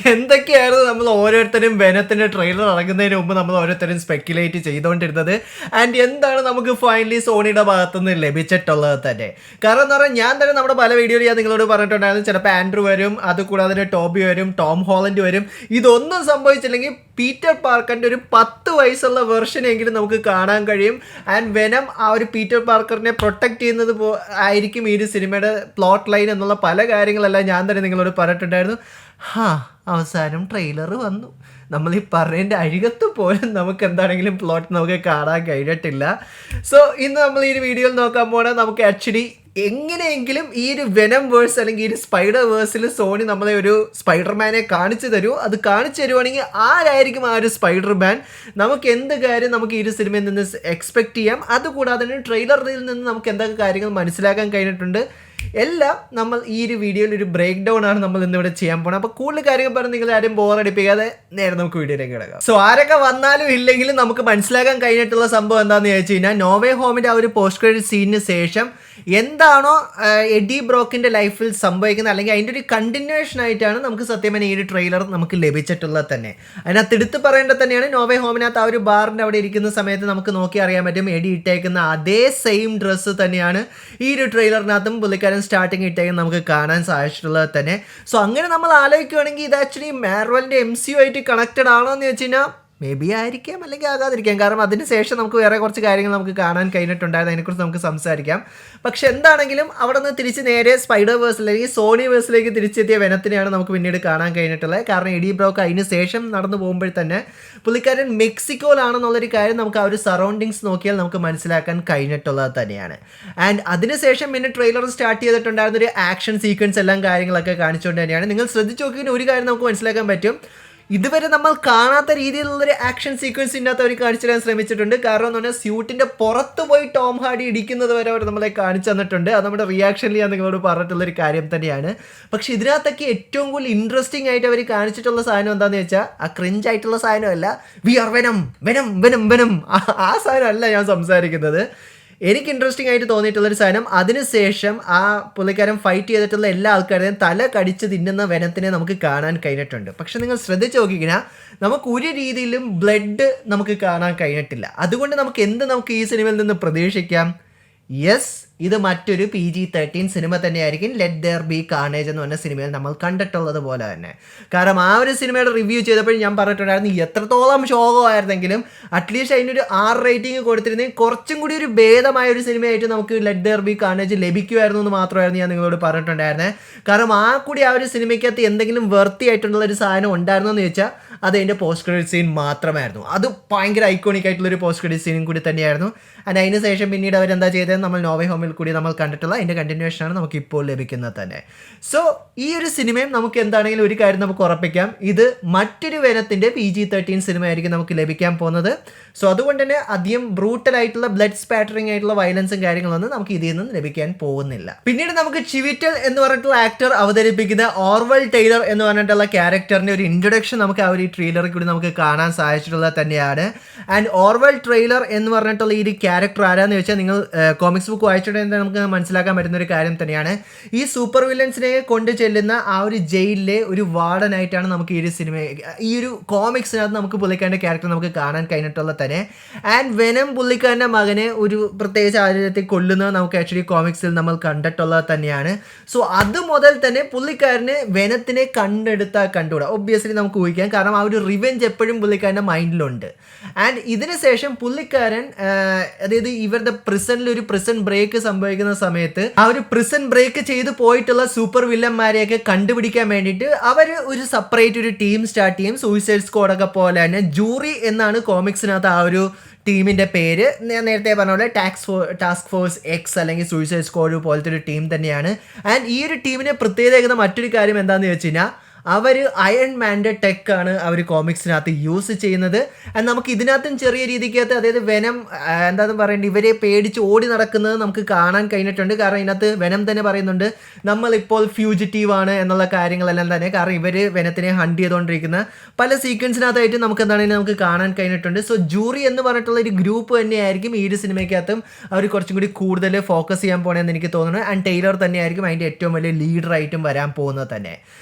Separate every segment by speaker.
Speaker 1: എന്തൊക്കെയായിരുന്നു നമ്മൾ ഓരോരുത്തരും വെനത്തിന്റെ ട്രെയിലർ ഇറങ്ങുന്നതിന് മുമ്പ് നമ്മൾ ഓരോരുത്തരും സ്പെക്കുലേറ്റ് ചെയ്തുകൊണ്ടിരുന്നത്. ആൻഡ് എന്താണ് നമുക്ക് ഫൈനലി സോണിയുടെ ഭാഗത്തുനിന്ന് ലഭിച്ചിട്ടുള്ളത് തന്നെ. കാരണം എന്ന് പറഞ്ഞാൽ ഞാൻ തന്നെ നമ്മുടെ പല വീഡിയോയിൽ ഞാൻ നിങ്ങളോട് പറഞ്ഞിട്ടുണ്ടായിരുന്നു, ചിലപ്പോൾ ആൻഡ്രൂ വരും, അതുകൂടാതെ ടോബി വരും, ടോം ഹോളൻഡ് വരും. ഇതൊന്നും സംഭവിച്ചില്ലെങ്കിൽ പീറ്റർ പാർക്കറിന്റെ ഒരു 10 വയസ്സുള്ള വെർഷൻ എങ്കിലും നമുക്ക് കാണാൻ കഴിയും. ആൻഡ് വെനം ആ ഒരു പീറ്റർ പാർക്കറിനെ പ്രൊട്ടക്ട് ചെയ്യുന്നത് ആയിരിക്കും ഈ ഒരു സിനിമയുടെ പ്ലോട്ട് ലൈൻ എന്നുള്ള പല കാര്യങ്ങളെല്ലാം ഞാൻ തന്നെ നിങ്ങളോട് പറഞ്ഞിട്ടുണ്ടായിരുന്നു. അവസാനം ട്രെയിലർ വന്നു. നമ്മൾ ഈ പറഞ്ഞതിൻ്റെ അരികത്ത് പോലും നമുക്ക് എന്താണെങ്കിലും പ്ലോട്ട് നമുക്ക് കാണാൻ കഴിഞ്ഞിട്ടില്ല. സോ ഇന്ന് നമ്മൾ ഈ ഒരു വീഡിയോയിൽ നോക്കാൻ പോകണം, നമുക്ക് ആക്ച്വലി എങ്ങനെയെങ്കിലും ഈ ഒരു വെനം വേഴ്സ് അല്ലെങ്കിൽ ഈ ഒരു സ്പൈഡർ വേഴ്സിൽ സോണി നമ്മളെ ഒരു സ്പൈഡർമാനെ കാണിച്ചു തരൂ. അത് കാണിച്ചു തരുവാണെങ്കിൽ ആരായിരിക്കും ആ ഒരു സ്പൈഡർമാൻ, നമുക്ക് എന്ത് കാര്യം നമുക്ക് ഈ ഒരു സിനിമയിൽ നിന്ന് എക്സ്പെക്ട് ചെയ്യാം, അതുകൂടാതെ തന്നെ ട്രെയിലറിൽ നിന്ന് നമുക്ക് എന്തൊക്കെ കാര്യങ്ങൾ മനസ്സിലാക്കാൻ കഴിഞ്ഞിട്ടുണ്ട്, എല്ലാം നമ്മൾ ഈ ഒരു വീഡിയോയിൽ ഒരു ബ്രേക്ക് ഡൗൺ ആണ് നമ്മൾ ഇന്നിവിടെ ചെയ്യാൻ പോകുന്നത്. അപ്പോൾ കൂടുതൽ കാര്യങ്ങൾ പറഞ്ഞ് നിങ്ങൾ ആരും ബോറടിപ്പിക്കാതെ നേരെ നമുക്ക് വീഡിയോയിലേക്ക് കിടക്കാം. സോ ആരൊക്കെ വന്നാലും ഇല്ലെങ്കിലും നമുക്ക് മനസ്സിലാക്കാൻ കഴിഞ്ഞിട്ടുള്ള സംഭവം എന്താണെന്ന് ചോദിച്ചു കഴിഞ്ഞാൽ, നോവേ ഹോമിൻ്റെ ആ ഒരു പോസ്റ്റ് ക്രെഡിറ്റ് സീനിന് ശേഷം എന്താണോ എഡി ബ്രോക്കിൻ്റെ ലൈഫിൽ സംഭവിക്കുന്നത്, അല്ലെങ്കിൽ അതിൻ്റെ ഒരു കണ്ടിന്യൂഷൻ ആയിട്ടാണ് നമുക്ക് സത്യം പറഞ്ഞാൽ ഈ ഒരു ട്രെയിലർ നമുക്ക് ലഭിച്ചിട്ടുള്ളത് തന്നെ. അതിനകത്ത് എടുത്ത് പറയേണ്ടത് തന്നെയാണ്, നോവേ ഹോമിനകത്ത് ആ ഒരു ബാറിൻ്റെ അവിടെ ഇരിക്കുന്ന സമയത്ത് നമുക്ക് നോക്കി അറിയാൻ പറ്റും എഡി ഇട്ടേക്കുന്ന അതേ സെയിം ഡ്രസ്സ് തന്നെയാണ് ഈ ഒരു ട്രെയിലറിനകത്തും പുള്ളിക്കാരൻ സ്റ്റാർട്ടിങ് ഇട്ടേക്കും നമുക്ക് കാണാൻ സാധിച്ചിട്ടുള്ളത് തന്നെ. സോ അങ്ങനെ നമ്മൾ ആലോചിക്കുകയാണെങ്കിൽ ഇത് ആക്ച്വലി മാർവലിൻ്റെ MCU ആയിട്ട് കണക്റ്റഡ് ആണോ എന്ന് വെച്ച് കഴിഞ്ഞാൽ മേ ബി ആയിരിക്കാം, അല്ലെങ്കിൽ ആകാതിരിക്കാം. കാരണം അതിന് ശേഷം നമുക്ക് വേറെ കുറച്ച് കാര്യങ്ങൾ നമുക്ക് കാണാൻ കഴിഞ്ഞിട്ടുണ്ടായിരുന്നു, അതിനെക്കുറിച്ച് നമുക്ക് സംസാരിക്കാം. പക്ഷെ എന്താണെങ്കിലും അവിടെ നിന്ന് തിരിച്ച് നേരെ സ്പൈഡർ വേഴ്സ് അല്ലെങ്കിൽ സോണി വേഴ്സിലേക്ക് തിരിച്ചെത്തിയ വെനത്തിനെയാണ് നമുക്ക് പിന്നീട് കാണാൻ കഴിഞ്ഞിട്ടുള്ളത്. കാരണം എഡി ബ്രോക്ക് അതിന് ശേഷം നടന്നു പോകുമ്പോൾ തന്നെ പുള്ളിക്കാരൻ മെക്സിക്കോയിലാണെന്നുള്ളൊരു കാര്യം നമുക്ക് ആ ഒരു സറൗണ്ടിങ്സ് നോക്കിയാൽ നമുക്ക് മനസ്സിലാക്കാൻ കഴിഞ്ഞിട്ടുള്ളത് തന്നെയാണ്. ആൻഡ് അതിനുശേഷം പിന്നെ ട്രെയിലർ സ്റ്റാർട്ട് ചെയ്തിട്ടുണ്ടായിരുന്ന ഒരു ആക്ഷൻ സീക്വൻസ് എല്ലാം കാര്യങ്ങളൊക്കെ കാണിച്ചുകൊണ്ട് തന്നെയാണ്. നിങ്ങൾ ശ്രദ്ധിച്ച് നോക്കിയാൽ ഒരു കാര്യം നമുക്ക് മനസ്സിലാക്കാൻ പറ്റും, ഇതുവരെ നമ്മൾ കാണാത്ത രീതിയിലുള്ളൊരു ആക്ഷൻ സീക്വൻസ് ഇതിനകത്ത് അവർ കാണിച്ചു തരാൻ ശ്രമിച്ചിട്ടുണ്ട്. കാരണം എന്ന് പറഞ്ഞാൽ സ്യൂട്ടിൻ്റെ പുറത്ത് പോയി ടോം ഹാർഡി ഇടിക്കുന്നത് വരെ അവർ നമ്മളെ കാണിച്ചു തന്നിട്ടുണ്ട്. അത് നമ്മുടെ റിയാക്ഷനിൽ ഞാൻ നിങ്ങളോട് പറഞ്ഞിട്ടുള്ളൊരു കാര്യം തന്നെയാണ്. പക്ഷേ ഇതിനകത്തൊക്കെ ഏറ്റവും കൂടുതൽ ഇൻട്രസ്റ്റിംഗ് ആയിട്ട് അവർ കാണിച്ചിട്ടുള്ള സാധനം എന്താണെന്ന് വെച്ചാൽ ആ ക്രിഞ്ച് ആയിട്ടുള്ള സാധനമല്ല, we are venom venom venom venom, ആ സാധനമല്ല ഞാൻ സംസാരിക്കുന്നത്. എനിക്ക് ഇൻട്രസ്റ്റിംഗ് ആയിട്ട് തോന്നിയിട്ടുള്ളൊരു സാധനം, അതിനുശേഷം ആ പുള്ളിക്കാരൻ ഫൈറ്റ് ചെയ്തിട്ടുള്ള എല്ലാ ആൾക്കാരുടെയും തല കടിച്ച് തിന്നുന്ന വെനത്തിനെ നമുക്ക് കാണാൻ കഴിഞ്ഞിട്ടുണ്ട്. പക്ഷെ നിങ്ങൾ ശ്രദ്ധിച്ച് നോക്കിക്കഴിഞ്ഞാൽ നമുക്ക് ഒരു രീതിയിലും ബ്ലഡ് നമുക്ക് കാണാൻ കഴിഞ്ഞിട്ടില്ല. അതുകൊണ്ട് നമുക്ക് ഈ സിനിമയിൽ നിന്ന് പ്രതീക്ഷിക്കാം, യെസ് ഇത് മറ്റൊരു PG-13 സിനിമ തന്നെയായിരിക്കും. ലെറ്റ് ദെയർ ബി കാർണേജ് എന്ന് പറഞ്ഞ സിനിമയിൽ നമ്മൾ കണ്ടിട്ടുള്ളത് പോലെ തന്നെ. കാരണം ആ ഒരു സിനിമയുടെ റിവ്യൂ ചെയ്തപ്പോൾ ഞാൻ പറഞ്ഞിട്ടുണ്ടായിരുന്നു, എത്രത്തോളം ശോകമായിരുന്നെങ്കിലും അറ്റ്ലീസ്റ്റ് അതിനൊരു 6 റേറ്റിംഗ് കൊടുത്തിരുന്നെങ്കിൽ കുറച്ചും കൂടി ഒരു ഭേദമായ ഒരു സിനിമയായിട്ട് നമുക്ക് ലെറ്റ് ദെയർ ബി കാർണേജ് ലഭിക്കുമായിരുന്നു എന്ന് മാത്രമായിരുന്നു ഞാൻ നിങ്ങളോട് പറഞ്ഞിട്ടുണ്ടായിരുന്നത്. കാരണം ആ ഒരു സിനിമയ്ക്കകത്ത് എന്തെങ്കിലും വെർത്തി ആയിട്ടുള്ളൊരു സാധനം ഉണ്ടായിരുന്നോ എന്ന് ചോദിച്ചാൽ അത് അതിൻ്റെ പോസ്റ്റ് ക്രെഡിറ്റ് സീൻ മാത്രമായിരുന്നു. അത് ഭയങ്കര ഐക്കോണിക് ആയിട്ടുള്ളൊരു പോസ്റ്റ് ക്രെഡിറ്റ് സീനും കൂടി തന്നെയായിരുന്നു. ആൻഡ് അതിന് ശേഷം പിന്നീട് അവരെന്താ ചെയ്തത്, നമ്മൾ നോവേ ഹോമിൽ കൂടി നമ്മൾ കണ്ടിട്ടുള്ള അതിൻ്റെ കണ്ടിന്യൂഷനാണ് നമുക്ക് ഇപ്പോൾ ലഭിക്കുന്നത് തന്നെ. സോ ഈ ഒരു സിനിമയും നമുക്ക് എന്താണെങ്കിലും ഒരു കാര്യം നമുക്ക് ഉറപ്പിക്കാം, ഇത് മറ്റൊരു വെനത്തിൻ്റെ PG-13 സിനിമ ആയിരിക്കും നമുക്ക് ലഭിക്കാൻ പോകുന്നത്. സോ അതുകൊണ്ട് തന്നെ അധികം ബ്രൂട്ടൽ ആയിട്ടുള്ള ബ്ലഡ് സ്പാറ്ററിങ് ആയിട്ടുള്ള വയലൻസും കാര്യങ്ങളൊന്നും നമുക്ക് ഇതിൽ നിന്ന് ലഭിക്കാൻ പോകുന്നില്ല. പിന്നീട് നമുക്ക് ചിവിറ്റൽ എന്ന് പറഞ്ഞിട്ടുള്ള ആക്ടർ അവതരിപ്പിക്കുന്ന ഓർവൽ ടൈലർ എന്ന് പറഞ്ഞിട്ടുള്ള ക്യാരക്ടറിൻ്റെ ഒരു ഇൻട്രൊഡക്ഷൻ നമുക്ക് ആ ഒരു ട്രെയിലറിൽ കൂടി നമുക്ക് കാണാൻ സാധിച്ചിട്ടുള്ളത് തന്നെയാണ്. ആൻഡ് ഓർവൽ ട്രെയിലർ എന്ന് പറഞ്ഞിട്ടുള്ള ഈ ഒരു ക്യാരക്ടർ ആരാന്ന് വെച്ചാൽ നിങ്ങൾ കോമിക്സ് ബുക്ക് വായിച്ചിട്ടുണ്ടെങ്കിൽ നമുക്ക് മനസ്സിലാക്കാൻ പറ്റുന്ന ഒരു കാര്യം തന്നെയാണ്. ഈ സൂപ്പർ വില്ലൻസിനെ കൊണ്ട് ചെല്ലുന്ന ആ ഒരു ജയിലിലെ ഒരു വാർഡനായിട്ടാണ് നമുക്ക് ഈ ഒരു സിനിമ ഈ ഒരു കോമിക്സിനകത്ത് നമുക്ക് പുള്ളിക്കാരൻ്റെ ക്യാരക്ടർ നമുക്ക് കാണാൻ കഴിഞ്ഞിട്ടുള്ളത് തന്നെ. ആൻഡ് വെനം പുള്ളിക്കാരൻ്റെ മകനെ ഒരു പ്രത്യേക സാഹചര്യത്തിൽ കൊല്ലുന്നത് നമുക്ക് ആക്ച്വലി കോമിക്സിൽ നമ്മൾ കണ്ടിട്ടുള്ളത് തന്നെയാണ്. സോ അത് മുതൽ തന്നെ പുള്ളിക്കാരന് വെനത്തിനെ കണ്ടുകൂടാ, ഒബ്വിയസ്ലി നമുക്ക് ഊഹിക്കാം. കാരണം ആ ഒരു റിവെഞ്ച് എപ്പോഴും പുള്ളിക്കാരൻ്റെ മൈൻഡിലുണ്ട്. ആൻഡ് ഇതിന് ശേഷം പുള്ളിക്കാരൻ അതായത് ഇവരുടെ പ്രിസണിൽ ഒരു പ്രിസൺ ബ്രേക്ക് സംഭവിക്കുന്ന സമയത്ത് ആ ഒരു പ്രിസൺ ബ്രേക്ക് ചെയ്ത് പോയിട്ടുള്ള സൂപ്പർ വില്ലന്മാരെയൊക്കെ കണ്ടുപിടിക്കാൻ വേണ്ടിയിട്ട് അവർ ഒരു സെപ്പറേറ്റ് ഒരു ടീം സ്റ്റാർട്ട് ചെയ്യും. സൂയിസൈഡ് സ്ക്വാഡൊക്കെ പോലെ തന്നെ ജൂറി എന്നാണ് കോമിക്സിനകത്ത് ആ ഒരു ടീമിൻ്റെ പേര്. ഞാൻ നേരത്തെ പറഞ്ഞ പോലെ ടാസ്ക് ഫോഴ്സ് എക്സ് അല്ലെങ്കിൽ സൂയിസൈഡ് സ്ക്വാഡ് പോലത്തെ ഒരു ടീം തന്നെയാണ്. ആൻഡ് ഈ ഒരു ടീമിനെ പ്രത്യേകത മറ്റൊരു കാര്യം എന്താണെന്ന് വെച്ച് കഴിഞ്ഞാൽ അവർ അയൺ മാൻ്റെ ടെക്കാണ് അവർ കോമിക്സിനകത്ത് യൂസ് ചെയ്യുന്നത്. ആൻഡ് നമുക്ക് ഇതിനകത്തും ചെറിയ രീതിക്കകത്ത് അതായത് വെനം എന്താണെന്ന് പറയേണ്ടത് ഇവരെ പേടിച്ച് ഓടി നടക്കുന്നത് നമുക്ക് കാണാൻ കഴിഞ്ഞിട്ടുണ്ട്. കാരണം ഇതിനകത്ത് വെനം തന്നെ പറയുന്നുണ്ട് നമ്മളിപ്പോൾ ഫ്യൂജിറ്റീവ് ആണ് എന്നുള്ള കാര്യങ്ങളെല്ലാം തന്നെ. കാരണം ഇവർ വെനത്തിനെ ഹണ്ട് ചെയ്തുകൊണ്ടിരിക്കുന്ന പല സീക്വൻസിനകത്തായിട്ട് നമുക്ക് എന്താണെങ്കിലും നമുക്ക് കാണാൻ കഴിഞ്ഞിട്ടുണ്ട്. സോ ജൂറി എന്ന് പറഞ്ഞിട്ടുള്ള ഒരു ഗ്രൂപ്പ് തന്നെയായിരിക്കും ഈ ഒരു സിനിമയ്ക്കകത്തും അവർ കുറച്ചും കൂടി കൂടുതൽ ഫോക്കസ് ചെയ്യാൻ പോകണമെന്ന് എനിക്ക് തോന്നുന്നു. ആൻഡ് ടൈലർ തന്നെയായിരിക്കും അതിൻ്റെ ഏറ്റവും വലിയ ലീഡറായിട്ടും വരാൻ പോകുന്നത് തന്നെ.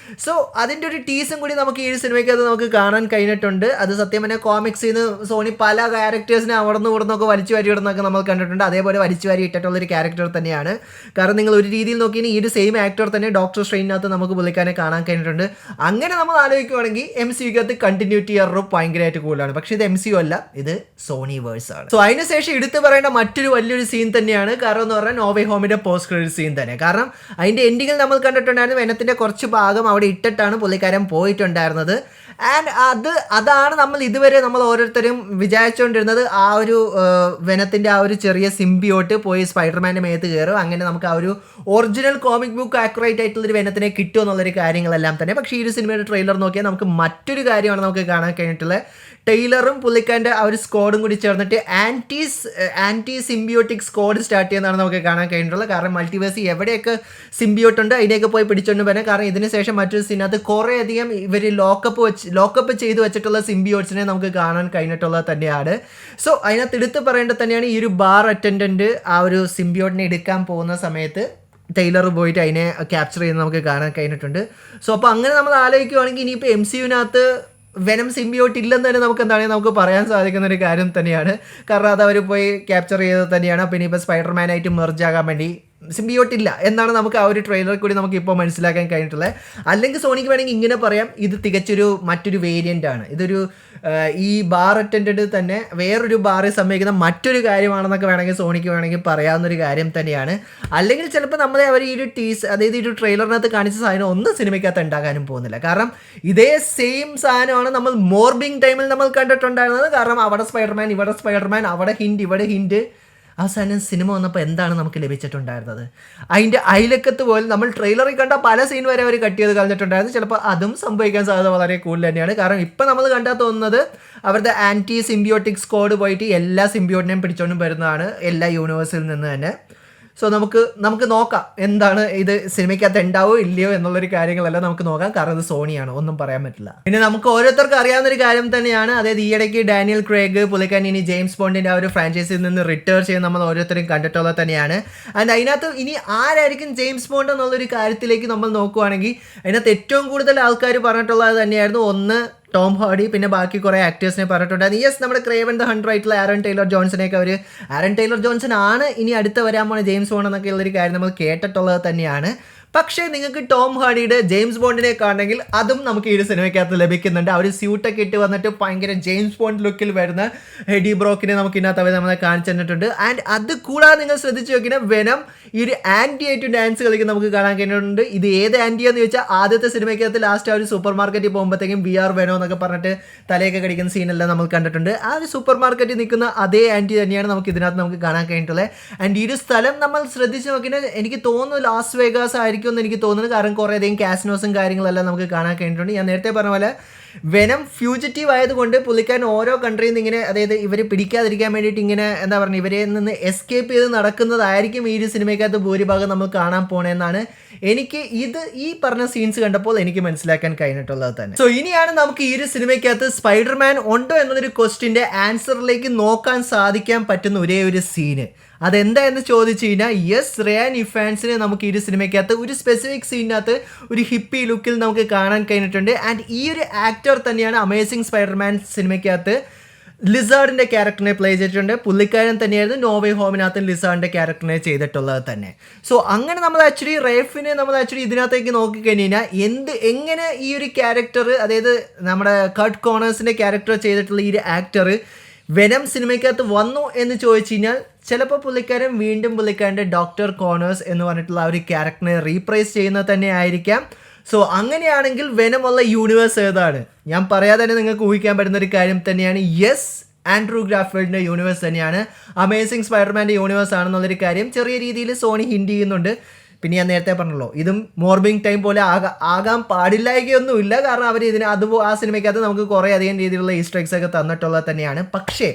Speaker 1: സോ അതിൻ്റെ ഒരു ടീസും കൂടി നമുക്ക് ഈ ഒരു സിനിമയ്ക്കകത്ത് നമുക്ക് കാണാൻ കഴിഞ്ഞിട്ടുണ്ട്. അത് സത്യം പറഞ്ഞാൽ കോമിക്സിൽ നിന്ന് സോണി പല ക്യാരക്ടേഴ്സിനെ അവിടുന്ന് ഇവിടുന്നൊക്കെ വലിച്ചു വാരി ഇടുന്നൊക്കെ നമ്മൾ കണ്ടിട്ടുണ്ട്. അതേപോലെ വലിച്ചു വാരി ഇട്ടിട്ടുള്ളൊരു ക്യാരക്ടർ തന്നെയാണ്. കാരണം നിങ്ങൾ ഒരു രീതിയിൽ നോക്കിയാൽ ഈ ഒരു സെയിം ആക്ടർ തന്നെ ഡോക്ടർ സ്ട്രെയിനകത്ത് നമുക്ക് പുള്ളിക്കാനെ കാണാൻ കഴിഞ്ഞിട്ടുണ്ട്. അങ്ങനെ നമ്മൾ ആലോചിക്കുവാണെങ്കിൽ MCUക്കകത്ത് കണ്ടിന്യൂറ്റി എറർ ഭയങ്കരമായിട്ട് കൂടുതലാണ്. പക്ഷേ ഇത് MCU അല്ല, ഇത് സോണി വേഴ്സ് ആണ്. സോ അതിനുശേഷം എടുത്തു പറയേണ്ട മറ്റൊരു വലിയൊരു സീൻ തന്നെയാണ്. കാരണം എന്ന് പറഞ്ഞാൽ നോ വേ ഹോമിന്റെ പോസ്റ്റ് ക്രെഡിറ്റ് സീൻ തന്നെ. കാരണം അതിന്റെ എൻഡിങ്ങിൽ നമ്മൾ കണ്ടിട്ടുണ്ടായിരുന്നു വെനത്തിന്റെ കുറച്ച് ഭാഗം അവിടെ ഇട്ടിട്ടാണ് പുള്ളിക്കാരൻ പോയിട്ടുണ്ടായിരുന്നത്. ആൻഡ് അതാണ് നമ്മൾ ഇതുവരെ നമ്മൾ ഓരോരുത്തരും വിചാരിച്ചുകൊണ്ടിരുന്നത്. ആ ഒരു വെനത്തിന്റെ ആ ഒരു ചെറിയ സിംബിയോട്ട് പോയി സ്പൈഡർമാൻ്റെ മേത്ത് കയറും, അങ്ങനെ നമുക്ക് ആ ഒരു ഒറിജിനൽ കോമിക് ബുക്ക് ആക്യുറേറ്റ് ആയിട്ടുള്ളൊരു വെനത്തിനെ കിട്ടും എന്നുള്ളൊരു കാര്യങ്ങളെല്ലാം തന്നെ. പക്ഷേ ഈ ഒരു സിനിമയുടെ ട്രെയിലർ നോക്കിയാൽ നമുക്ക് മറ്റൊരു കാര്യമാണ് നമുക്ക് കാണാൻ കഴിഞ്ഞിട്ടുള്ളത്. ടൈലറും പുള്ളിക്കാരൻ്റെ ആ ഒരു സ്ക്വാഡും കൂടി ചേർന്നിട്ട് ആൻറ്റി സിംബിയോട്ടിക് സ്ക്വാഡ് സ്റ്റാർട്ട് ചെയ്യുന്നതാണ് നമുക്ക് കാണാൻ കഴിഞ്ഞിട്ടുള്ളത്. കാരണം മൾട്ടിവേഴ്സ് എവിടെയൊക്കെ സിംബിയോട്ട് ഉണ്ട് അതിനെയൊക്കെ പോയി പിടിച്ചുകൊണ്ട് വരാം. കാരണം ഇതിന് ശേഷം മറ്റൊരു സീനകത്ത് കുറേയധികം ഇവർ ലോക്കപ്പ് ചെയ്ത് വെച്ചിട്ടുള്ള സിംബിയോട്സിനെ നമുക്ക് കാണാൻ കഴിഞ്ഞിട്ടുള്ളത് തന്നെയാണ്. സോ അതിനകത്ത് എടുത്ത് പറയേണ്ടത് തന്നെയാണ് ഈ ഒരു ബാർ അറ്റൻഡൻറ്റ് ആ ഒരു സിംബിയോട്ടിനെ എടുക്കാൻ പോകുന്ന സമയത്ത് ടൈലർ പോയിട്ട് അതിനെ ക്യാപ്ചർ ചെയ്യുന്നത് നമുക്ക് കാണാൻ കഴിഞ്ഞിട്ടുണ്ട്. സോ അപ്പോൾ അങ്ങനെ നമ്മൾ ആലോചിക്കുകയാണെങ്കിൽ ഇനിയിപ്പോൾ MCUവിനകത്ത് വെനം സിംബിയോട്ട് ഇല്ലെന്ന് തന്നെ നമുക്ക് പറയാൻ സാധിക്കുന്ന ഒരു കാര്യം തന്നെയാണ്. കാരണം അത് അവർ പോയി ക്യാപ്ചർ ചെയ്തത് തന്നെയാണ്. അപ്പോൾ ഇനിയിപ്പോൾ സ്പൈഡർമാനായിട്ട് മെർജ് ആകാൻ വേണ്ടി സിംബിയോട്ട് ഇല്ല എന്നാണ് നമുക്ക് ആ ഒരു ട്രെയിലറിൽ കൂടി നമുക്ക് ഇപ്പോൾ മനസ്സിലാക്കാൻ കഴിഞ്ഞിട്ടുള്ളത്. അല്ലെങ്കിൽ സോണിക്ക് വേണമെങ്കിൽ ഇങ്ങനെ പറയാം, ഇത് തികച്ചൊരു മറ്റൊരു വേരിയൻ്റ് ആണ്. ഇതൊരു ഈ ബാർ അറ്റൻഡൻറ്റ് തന്നെ വേറൊരു ബാറിൽ സംഭവിക്കുന്ന മറ്റൊരു കാര്യമാണെന്നൊക്കെ വേണമെങ്കിൽ സോണിക്ക് വേണമെങ്കിൽ പറയാവുന്നൊരു കാര്യം തന്നെയാണ്. അല്ലെങ്കിൽ ചിലപ്പോൾ നമ്മളെ അവർ ഈ ഒരു അതായത് ഈ ഒരു ട്രെയിലറിനകത്ത് കാണിച്ച സാധനം ഒന്നും സിനിമയ്ക്കകത്ത് ഉണ്ടാകാനും പോകുന്നില്ല. കാരണം ഇതേ സെയിം സാധനമാണ് നമ്മൾ മോർബിംഗ് ടൈമിൽ നമ്മൾ കണ്ടിട്ടുണ്ടായിരുന്നത്. കാരണം അവിടെ സ്പൈഡർമാൻ, ഇവിടെ സ്പൈഡർമാൻ, അവിടെ ഹിൻഡ്, ഇവിടെ ഹിൻഡ്. അവസാനം സിനിമ വന്നപ്പോൾ എന്താണ് നമുക്ക് ലഭിച്ചിട്ടുണ്ടായിരുന്നത്? അതിൻ്റെ അയലക്കത്ത് പോലും നമ്മൾ ട്രെയിലറിൽ കണ്ട പല സീൻ വരെ അവർ കട്ട് ചെയ്ത് കളഞ്ഞിട്ടുണ്ടായിരുന്നു. ചിലപ്പോൾ അതും സംഭവിക്കാൻ സാധ്യത വളരെ കൂടുതൽ തന്നെയാണ്. കാരണം ഇപ്പം നമ്മൾ കണ്ടാൽ തോന്നുന്നത് അവരുടെ ആൻറ്റി സിംബിയോട്ടിക് സ്ക്വാഡ് പോയിട്ട് എല്ലാ സിംബിയോട്ടിനെയും പിടിച്ചുകൊണ്ടും വരുന്നതാണ് എല്ലാ യൂണിവേഴ്സിൽ നിന്ന് തന്നെ. സോ നമുക്ക് നോക്കാം എന്താണ് ഇത് സിനിമയ്ക്കകത്ത് ഉണ്ടാവോ ഇല്ലയോ എന്നുള്ളൊരു കാര്യങ്ങളെല്ലാം നമുക്ക് നോക്കാം. കാരണം ഇത് സോണിയാണ്, ഒന്നും പറയാൻ പറ്റില്ല. പിന്നെ നമുക്ക് ഓരോരുത്തർക്കും അറിയാവുന്നൊരു കാര്യം തന്നെയാണ്. അതായത് ഈയിടയ്ക്ക് ഡാനിയൽ ക്രേഗ് പുള്ളിക്കാരൻ ഇനി ജെയിംസ് ബോണ്ടിൻ്റെ ആ ഒരു ഫ്രാഞ്ചൈസിയിൽ നിന്ന് റിട്ടയർ ചെയ്ത് നമ്മൾ ഓരോരുത്തരും കണ്ടിട്ടുള്ളത് തന്നെയാണ്. ആൻഡ് അതിനകത്ത് ഇനി ആരായിരിക്കും ജെയിംസ് ബോണ്ട് എന്നുള്ളൊരു കാര്യത്തിലേക്ക് നമ്മൾ നോക്കുവാണെങ്കിൽ അതിനകത്ത് ഏറ്റവും കൂടുതൽ ആൾക്കാർ പറഞ്ഞിട്ടുള്ളത് തന്നെയായിരുന്നു ഒന്ന് ടോം ഹാർഡി, പിന്നെ ബാക്കി കുറേ ആക്ടേഴ്സിനെ പറഞ്ഞിട്ടുണ്ടായിരുന്നു. യെസ്, നമ്മുടെ ക്രേവൻ ദ ഹണ്ടർ ആയിട്ടുള്ള ആരൺ ടൈലർ ജോൺസനെയൊക്കെ ആരൺ ടൈലർ ജോൺസൺ ആണ് ഇനി അടുത്ത വരാൻ പോണ ജെയിംസ് ബോണ്ട് എന്നൊക്കെ ഉള്ളൊരു കാര്യം നമ്മൾ കേട്ടിട്ടുള്ളത് തന്നെയാണ്. പക്ഷേ നിങ്ങൾക്ക് ടോം ഹാർഡിയുടെ ജെയിംസ് ബോണ്ടിനെ കാണണമെങ്കിൽ അതും നമുക്ക് ഈ ഒരു സിനിമയ്ക്കകത്ത് ലഭിക്കുന്നുണ്ട്. ആ ഒരു സ്യൂട്ടൊക്കെ ഇട്ട് വന്നിട്ട് ഭയങ്കര ജെയിംസ് ബോണ്ട് ലുക്കിൽ വരുന്ന ഹെഡി ബ്രോക്കിനെ നമുക്ക് ഇതിനകത്ത് അവർ നമ്മളെ കാണിച്ചു തന്നിട്ടുണ്ട്. ആൻഡ് അത് കൂടാതെ നിങ്ങൾ ശ്രദ്ധിച്ച് നോക്കിയാൽ വെനം ഈ ഒരു ആൻറ്റി ആയിട്ട് ഡാൻസ് കളിക്കുന്ന നമുക്ക് കാണാൻ കഴിഞ്ഞിട്ടുണ്ട്. ഇത് ഏത് ആൻറ്റിയാന്ന് ചോദിച്ചാൽ ആദ്യത്തെ സിനിമയ്ക്കകത്ത് ലാസ്റ്റ് ആ ഒരു സൂപ്പർ മാർക്കറ്റിൽ പോകുമ്പോഴത്തേക്കും VR വെനോ എന്നൊക്കെ പറഞ്ഞിട്ട് തലയൊക്കെ കടിക്കുന്ന സീനെല്ലാം നമ്മൾ കണ്ടിട്ടുണ്ട്. ആ ഒരു സൂപ്പർ മാർക്കറ്റിൽ നിൽക്കുന്ന അതേ ആൻറ്റി തന്നെയാണ് നമുക്ക് ഇതിനകത്ത് നമുക്ക് കാണാൻ കഴിഞ്ഞിട്ടുള്ളത്. ആൻഡ് ഈ ഒരു സ്ഥലം നമ്മൾ ശ്രദ്ധിച്ച് നോക്കിയാൽ എനിക്ക് തോന്നുന്നു ലാസ് വേഗാസ് ആയിരിക്കും എന്ന് എനിക്ക് തോന്നുന്നു. കാരണം കുറേയധികം കാസിനോസും കാര്യങ്ങളെല്ലാം നമുക്ക് കാണാൻ കഴിഞ്ഞിട്ടുണ്ട്. ഞാൻ നേരത്തെ പറഞ്ഞ പോലെ വെനം ഫ്യൂജിറ്റീവ് ആയതുകൊണ്ട് പുള്ളിക്കാരൻ ഓരോ കൺട്രിയിൽ നിന്ന് ഇങ്ങനെ, അതായത് ഇവർ പിടിക്കാതിരിക്കാൻ വേണ്ടിയിട്ട് ഇങ്ങനെ എന്താ പറയുക, ഇവരെ നിന്ന് എസ്കേപ്പ് ചെയ്ത് നടക്കുന്നതായിരിക്കും ഈ ഒരു സിനിമയ്ക്കകത്ത് ഭൂരിഭാഗം നമ്മൾ കാണാൻ പോണേന്നാണ് എനിക്ക് ഈ പറഞ്ഞ സീൻസ് കണ്ടപ്പോൾ എനിക്ക് മനസ്സിലാക്കാൻ കഴിഞ്ഞിട്ടുള്ളത് തന്നെ. സോ ഇനിയാണ് നമുക്ക് ഈ ഒരു സിനിമയ്ക്കകത്ത് സ്പൈഡർമാൻ ഉണ്ടോ എന്നൊരു ക്വസ്റ്റിൻ്റെ ആൻസറിലേക്ക് നോക്കാൻ സാധിക്കാൻ പറ്റുന്ന ഒരേ ഒരു സീന് അതെന്താ എന്ന് ചോദിച്ചു കഴിഞ്ഞാൽ, യെസ്, റയാൻ ഇഫാൻസിനെ നമുക്ക് ഈ ഒരു സിനിമയ്ക്കകത്ത് ഒരു സ്പെസിഫിക് സീനിനകത്ത് ഒരു ഹിപ്പി ലുക്കിൽ നമുക്ക് കാണാൻ കഴിഞ്ഞിട്ടുണ്ട്. ആൻഡ് ഈ ഒരു ആക്ടർ തന്നെയാണ് അമേസിംഗ് സ്പൈഡർമാൻ സിനിമയ്ക്കകത്ത് ലിസാർഡിൻ്റെ ക്യാരക്ടറിനെ പ്ലേ ചെയ്തിട്ടുണ്ട്. പുള്ളിക്കാരൻ തന്നെയായിരുന്നു നോ വേ ഹോമിനകത്ത് ലിസാർഡിൻ്റെ ക്യാരക്ടറിനെ ചെയ്തിട്ടുള്ളത് തന്നെ. സോ അങ്ങനെ നമ്മൾ ആക്ച്വലി റേഫിനെ നമ്മൾ ആക്ച്വലി ഇതിനകത്തേക്ക് നോക്കിക്കഴിഞ്ഞാൽ എങ്ങനെ ഈ ഒരു ക്യാരക്ടർ, അതായത് നമ്മുടെ കട്ട് കോണേഴ്സിൻ്റെ ക്യാരക്ടർ ചെയ്തിട്ടുള്ള ഈ ഒരു ആക്ടർ വെനം സിനിമയ്ക്കകത്ത് വന്നു എന്ന് ചോദിച്ചു കഴിഞ്ഞാൽ ചിലപ്പോൾ പുള്ളിക്കാരൻ്റെ ഡോക്ടർ കോണേഴ്സ് എന്ന് പറഞ്ഞിട്ടുള്ള ആ ഒരു ക്യാരക്ടറിനെ റീപ്രൈസ് ചെയ്യുന്നത് തന്നെ ആയിരിക്കാം. സോ അങ്ങനെയാണെങ്കിൽ വെനമുള്ള യൂണിവേഴ്സ് ഏതാണ്? ഞാൻ പറയാതെ തന്നെ നിങ്ങൾക്ക് ഊഹിക്കാൻ പറ്റുന്ന ഒരു കാര്യം തന്നെയാണ്. യെസ്, ആൻഡ്രൂ ഗ്രാഫിൽഡിൻ്റെ യൂണിവേഴ്സ് തന്നെയാണ്. അമേസിംഗ് സ്പൈഡർമാൻ്റെ യൂണിവേഴ്സ് ആണെന്നുള്ളൊരു കാര്യം ചെറിയ രീതിയിൽ സോണി ഹിൻഡ് ചെയ്യുന്നുണ്ട്. പിന്നെ ഞാൻ നേരത്തെ പറഞ്ഞല്ലോ, ഇതും മോർബിംഗ് ടൈം പോലെ ആകാൻ പാടില്ലായികയൊന്നുമില്ല. കാരണം അവർ ആ സിനിമയ്ക്കകത്ത് നമുക്ക് കുറേ അധികം രീതിയിലുള്ള ഈസ്റ്റർ എഗ്സ് ഒക്കെ തന്നിട്ടുള്ളത് തന്നെയാണ്. പക്ഷേ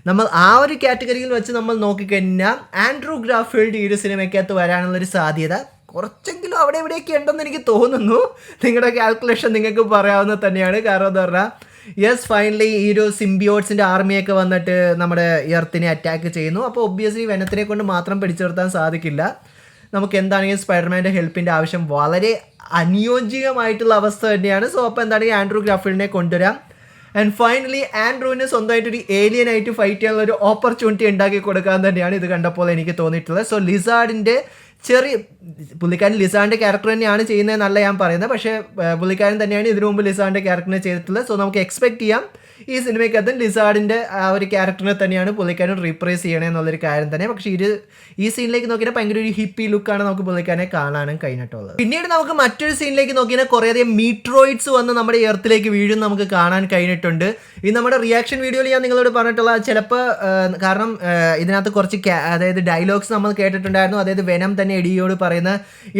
Speaker 1: നമ്മൾ ആ ഒരു കാറ്റഗറിയിൽ വെച്ച് നമ്മൾ നോക്കിക്കഴിഞ്ഞാൽ ആൻഡ്രൂ ഗ്രാഫിൽഡ് ഈ ഒരു സിനിമയ്ക്കകത്ത് വരാനുള്ളൊരു സാധ്യത കുറച്ചെങ്കിലും അവിടെ എവിടെയൊക്കെ ഉണ്ടെന്ന് എനിക്ക് തോന്നുന്നു. നിങ്ങളുടെ കാൽക്കുലേഷൻ നിങ്ങൾക്ക് പറയാവുന്നത് തന്നെയാണ്. കാരണം എന്താ പറഞ്ഞാൽ, യെസ്, ഫൈനലി ഈ ഒരു സിംബിയോട്സിൻ്റെ ആർമിയൊക്കെ വന്നിട്ട് നമ്മുടെ എർത്തിനെ അറ്റാക്ക് ചെയ്യുന്നു. അപ്പോൾ ഒബ്വിയസ്ലി വെനത്തിനെ കൊണ്ട് മാത്രം പിടിച്ചു നിർത്താൻ സാധിക്കില്ല. നമുക്ക് എന്താണെങ്കിലും സ്പൈഡർമാൻ്റെ ഹെൽപ്പിൻ്റെ ആവശ്യം വളരെ അനുയോജ്യമായിട്ടുള്ള അവസ്ഥ തന്നെയാണ്. സോ അപ്പോൾ എന്താണെങ്കിൽ ആൻഡ്രൂ ഗാർഫീൽഡിനെ കൊണ്ടുവരാം. ആൻഡ് ഫൈനലി ആൻഡ്രൂവിന് സ്വന്തമായിട്ടൊരു ഏലിയനായിട്ട് ഫൈറ്റ് ചെയ്യാനുള്ള ഒരു ഓപ്പർച്യൂണിറ്റി ഉണ്ടാക്കി കൊടുക്കാൻ തന്നെയാണ് ഇത് കണ്ടപ്പോൾ എനിക്ക് തോന്നിയിട്ടുള്ളത്. സോ ലിസാർഡിൻ്റെ പുള്ളിക്കാരൻ ലിസാറിൻ്റെ ക്യാരക്ടർ തന്നെയാണ് ചെയ്യുന്നതെന്നല്ല ഞാൻ പറയുന്നത്, പക്ഷേ പുള്ളിക്കാരൻ തന്നെയാണ് ഇതിനു മുമ്പ് ലിസാറിൻ്റെ ക്യാരക്ടറിനെ ചെയ്തിട്ടുള്ളത്. സോ നമുക്ക് എക്സ്പെക്ട് ചെയ്യാം ഈ സിനിമയ്ക്കകത്ത് ലിസാർഡിൻ്റെ ആ ഒരു ക്യാരക്ടറിനെ തന്നെയാണ് പുള്ളിക്കാരൻ റീപ്ലേസ് ചെയ്യണേ എന്നുള്ളൊരു കാര്യം തന്നെ. പക്ഷേ ഈ സീനിലേക്ക് നോക്കിയാൽ ഭയങ്കര ഒരു ഹിപ്പി ലുക്കാണ് നമുക്ക് പുള്ളിക്കാരനെ കാണാനും കഴിഞ്ഞിട്ടുള്ളത്. പിന്നീട് നമുക്ക് മറ്റൊരു സീനിലേക്ക് നോക്കിയാൽ കുറേയധികം മീട്രോയിഡ്സ് വന്ന് നമ്മുടെ എർത്തിലേക്ക് വീഴും നമുക്ക് കാണാൻ കഴിഞ്ഞിട്ടുണ്ട്. ഈ നമ്മുടെ റിയാക്ഷൻ വീഡിയോയിൽ ഞാൻ നിങ്ങളോട് പറഞ്ഞിട്ടുള്ള ചിലപ്പോൾ കാരണം ഇതിനകത്ത് കുറച്ച് അതായത് ഡയലോഗ്സ് നമ്മൾ കേട്ടിട്ടുണ്ടായിരുന്നു. അതായത് വെനം തന്നെ എഡിയോട് പറയുന്ന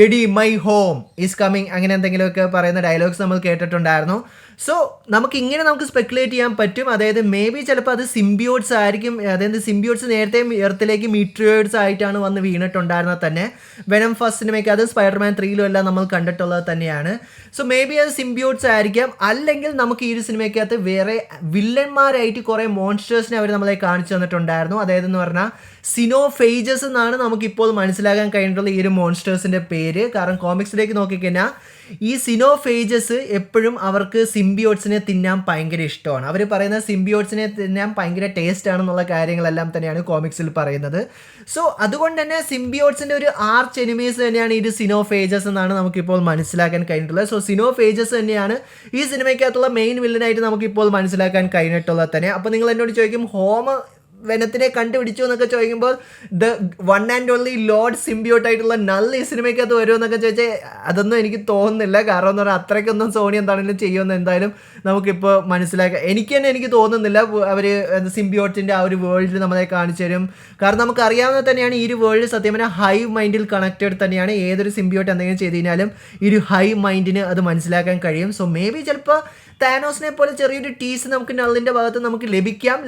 Speaker 1: Eddie my home is coming അങ്ങനെ എന്തെങ്കിലുമൊക്കെ പറയുന്ന ഡയലോഗ്സ് നമ്മൾ കേട്ടിട്ടുണ്ടായിരുന്നു. സോ നമുക്ക് സ്പെക്കുലേറ്റ് ചെയ്യാൻ പറ്റും. അതായത് മേ ബി ചിലപ്പോൾ അത് സിംബിയോട്സ് ആയിരിക്കും. അതായത് സിംബിയോട്സ് നേരത്തെ എർത്തിലേക്ക് മീട്രോയിഡ്സ് ആയിട്ടാണ് വന്ന് വീണിട്ടുണ്ടായിരുന്നത് തന്നെ. വെനം ഫസ്റ്റ് സിനിമയ്ക്ക് അത് സ്പൈഡർമാൻ 3 എല്ലാം നമ്മൾ കണ്ടിട്ടുള്ളത് തന്നെയാണ്. സോ മേ ബി അത് സിംബിയോട്സ് ആയിരിക്കാം. അല്ലെങ്കിൽ നമുക്ക് ഈ ഒരു സിനിമയ്ക്കകത്ത് വേറെ വില്ലന്മാരായിട്ട് കുറേ മോൺസ്റ്റേഴ്സിനെ അവർ നമ്മളെ കാണിച്ചു തന്നിട്ടുണ്ടായിരുന്നു. അതായത് എന്ന് പറഞ്ഞാൽ സിനോഫേജസ് എന്നാണ് നമുക്കിപ്പോൾ മനസ്സിലാക്കാൻ കഴിഞ്ഞിട്ടുള്ള ഈ ഒരു മോൺസ്റ്റേഴ്സിൻ്റെ പേര്. കാരണം കോമിക്സിലേക്ക് നോക്കിക്കഴിഞ്ഞാൽ ഈ സിനോഫേജസ് എപ്പോഴും അവർക്ക് സിംബിയോട്സിനെ തിന്നാൻ ഭയങ്കര ഇഷ്ടമാണ്. അവർ പറയുന്ന സിംബിയോട്സിനെ തിന്നാൻ ഭയങ്കര ടേസ്റ്റ് ആണെന്നുള്ള കാര്യങ്ങളെല്ലാം തന്നെയാണ് കോമിക്സിൽ പറയുന്നത്. സോ അതുകൊണ്ട് തന്നെ സിംബിയോട്സിൻ്റെ ഒരു ആർച്ച് എനിമീസ് തന്നെയാണ് ഈ സിനോഫേജസ് എന്നാണ് നമുക്കിപ്പോൾ മനസ്സിലാക്കാൻ കഴിഞ്ഞിട്ടുള്ളത്. സോ സിനോഫേജസ് തന്നെയാണ് ഈ സിനിമയ്ക്കകത്തുള്ള മെയിൻ വില്ലനായിട്ട് നമുക്കിപ്പോൾ മനസ്സിലാക്കാൻ കഴിഞ്ഞിട്ടുള്ളത് തന്നെ. അപ്പോൾ നിങ്ങൾ എന്നോട് ചോദിക്കും വെനത്തിനെ കണ്ടുപിടിച്ചു എന്നൊക്കെ ചോദിക്കുമ്പോൾ the one and only Lord symbiote ആയിട്ടുള്ള നൾ ഈ സിനിമയ്ക്കകത്ത് വരുമെന്നൊക്കെ ചോദിച്ചാൽ അതൊന്നും എനിക്ക് തോന്നുന്നില്ല. കാരണം എന്ന് പറഞ്ഞാൽ അത്രയ്ക്കൊന്നും സോണി എന്താണെങ്കിലും ചെയ്യുമെന്ന് എന്തായാലും നമുക്കിപ്പോൾ മനസ്സിലാക്കാം. എനിക്ക് തോന്നുന്നില്ല അവർ സിംബിയോട്ടിൻ്റെ ആ ഒരു വേൾഡിൽ നമ്മളെ കാണിച്ചു തരും. കാരണം നമുക്കറിയാവുന്നത് തന്നെയാണ് ഈ ഒരു വേൾഡ് സത്യം പറഞ്ഞാൽ ഹൈവ് മൈൻഡിൽ കണക്റ്റഡ് തന്നെയാണ്. ഏതൊരു സിംബിയോട്ട് എന്തെങ്കിലും ചെയ്ത് കഴിഞ്ഞാലും ഈ ഒരു ഹൈ മൈൻഡിന് അത് മനസ്സിലാക്കാൻ കഴിയും. സോ മേ ബി ചിലപ്പോൾ താനോസിനെ പോലെ ചെറിയൊരു ടീസ് നമുക്ക് നള്ളിൻ്റെ ഭാഗത്ത് നമുക്ക്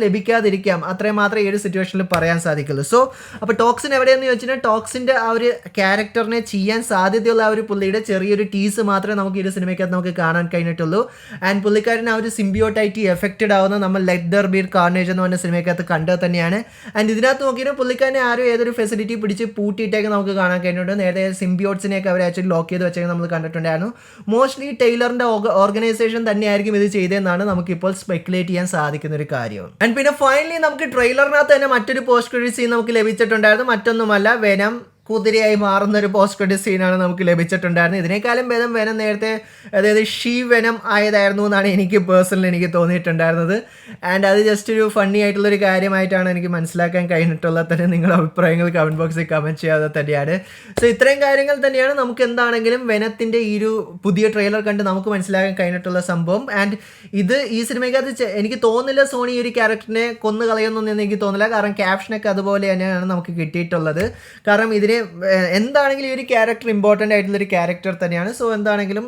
Speaker 1: ലഭിക്കാതിരിക്കാം. അത്രയും മാത്രമേ ഈ ഒരു സിറ്റുവേഷനിൽ പറയാൻ സാധിക്കുള്ളൂ. സോ അപ്പോൾ ടോക്സിൻ എവിടെയെന്ന് ചോദിച്ചാൽ ടോക്സിൻ്റെ ആ ഒരു ക്യാരക്ടറിനെ ചെയ്യാൻ സാധ്യതയുള്ള ആ ഒരു പുള്ളിയുടെ ചെറിയൊരു ടീസ് മാത്രമേ നമുക്ക് ഈ ഒരു സിനിമയ്ക്കകത്ത് നമുക്ക് കാണാൻ കഴിഞ്ഞിട്ടുള്ളൂ. ആൻഡ് പുള്ളിക്കാരൻ ആ ഒരു സിംബിയോട്ടായിട്ട് എഫക്റ്റഡ് ആവുന്ന നമ്മൾ ലെറ്റ് ദർ ബി കാർണേജ് എന്ന് പറഞ്ഞ സിനിമയ്ക്കകത്ത് കണ്ടത് തന്നെയാണ്. ആൻഡ് ഇതിനകത്ത് നോക്കിയാൽ പുള്ളിക്കാരനെ ആരും ഏതൊരു ഫെസിലിറ്റി പിടിച്ച് പൂട്ടിയിട്ടേക്ക് നമുക്ക് കാണാൻ കഴിഞ്ഞിട്ടുണ്ട്. നേരത്തെ സിംബിയോട്സിനെയൊക്കെ അവർ ആക്ച്വലി ലോക്ക് ചെയ്ത് വെച്ചേക്ക് നമ്മൾ കണ്ടിട്ടുണ്ടായിരുന്നു. മോസ്റ്റ്ലി ടൈലറിൻ്റെ ഓർഗനൈസേഷൻ തന്നെയായിരിക്കും ഇത് ചെയ്തതെന്നാണ് നമുക്കിപ്പോൾ സ്പെക്കുലേറ്റ് ചെയ്യാൻ സാധിക്കുന്ന ഒരു കാര്യം. ആൻഡ് പിന്നെ ഫൈനലി നമുക്ക് ട്രെയിലറിനകത്ത് തന്നെ മറ്റൊരു പോസ്റ്റ് ക്രെഡിറ്റ് സീൻ നമുക്ക് ലഭിച്ചിട്ടുണ്ടായിരുന്നു. മറ്റൊന്നുമല്ല, വെനം കുതിരയായി മാറുന്ന ഒരു പോസ്റ്റ് ക്രെഡിറ്റ് സീനാണ് നമുക്ക് ലഭിച്ചിട്ടുണ്ടായിരുന്നത്. ഇതിനേക്കാളും ഭേദം വെനം നേരത്തെ അതായത് വെനം ആയതായിരുന്നു എന്നാണ് എനിക്ക് തോന്നിയിട്ടുണ്ടായിരുന്നത്. ആൻഡ് അത് ജസ്റ്റ് ഒരു ഫണ്ണി ആയിട്ടുള്ളൊരു കാര്യമായിട്ടാണ് എനിക്ക് മനസ്സിലാക്കാൻ കഴിഞ്ഞിട്ടുള്ളത് തന്നെ. നിങ്ങളുടെ അഭിപ്രായങ്ങൾ കമൻറ്റ് ബോക്സിൽ കമൻറ്റ് ചെയ്യാതെ തന്നെയാണ്. സോ ഇത്രയും കാര്യങ്ങൾ തന്നെയാണ് നമുക്ക് എന്താണെങ്കിലും വെനത്തിൻ്റെ ഈ ഒരു പുതിയ ട്രെയിലർ കണ്ട് നമുക്ക് മനസ്സിലാക്കാൻ കഴിഞ്ഞിട്ടുള്ള സംഭവം. ആൻഡ് ഈ സിനിമയ്ക്കകത്ത് എനിക്ക് തോന്നുന്നില്ല സോണി ഈ ഒരു ക്യാരക്ടറിനെ കൊന്നു കളയുന്നൊന്നും എനിക്ക് തോന്നില്ല. കാരണം ക്യാപ്ഷനൊക്കെ അതുപോലെ തന്നെയാണ് നമുക്ക് കിട്ടിയിട്ടുള്ളത്. കാരണം എന്താണെങ്കിലും ഈ ഒരു ക്യാരക്ടർ ഇമ്പോർട്ടൻ്റ് ആയിട്ടുള്ളൊരു ക്യാരക്ടർ തന്നെയാണ്. സോ എന്താണെങ്കിലും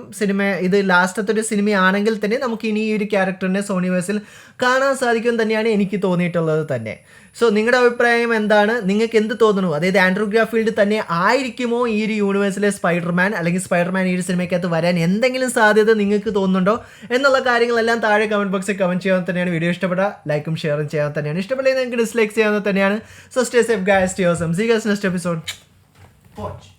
Speaker 1: ഇത് ലാസ്റ്റത്തെ ഒരു സിനിമയാണെങ്കിൽ തന്നെ നമുക്ക് ഇനി ഈ ഒരു ക്യാരക്ടറിനെ സോണിവേഴ്സിൽ കാണാൻ സാധിക്കും തന്നെയാണ് എനിക്ക് തോന്നിയിട്ടുള്ളത് തന്നെ. സോ നിങ്ങളുടെ അഭിപ്രായം എന്താണ്? നിങ്ങൾക്ക് എന്ത് തോന്നുന്നു? അതായത് ആൻഡ്രൂ ഗാർഫീൽഡ് തന്നെ ആയിരിക്കുമോ ഈ ഒരു യൂണിവേഴ്സിലെ സ്പൈഡർമാൻ, അല്ലെങ്കിൽ സ്പൈഡർമാൻ ഈ ഒരു സിനിമയ്ക്കകത്ത് വരാൻ എന്തെങ്കിലും സാധ്യത നിങ്ങൾക്ക് തോന്നുന്നുണ്ടോ എന്നുള്ള കാര്യങ്ങളെല്ലാം താഴെ കമൻറ്റ് ബോക്സിൽ കമൻറ്റ് ചെയ്യാൻ തന്നെയാണ്. വീഡിയോ ഇഷ്ടപ്പെട്ട ലൈക്കും ഷെയറും ചെയ്യാൻ തന്നെയാണ്. ഇഷ്ടപ്പെട്ടില്ലെങ്കിൽ നിങ്ങൾക്ക് ഡിസ്ലൈക്ക് ചെയ്യാൻ തന്നെയാണ്. So stay safe guys, stay awesome. See you guys next episode. Watch.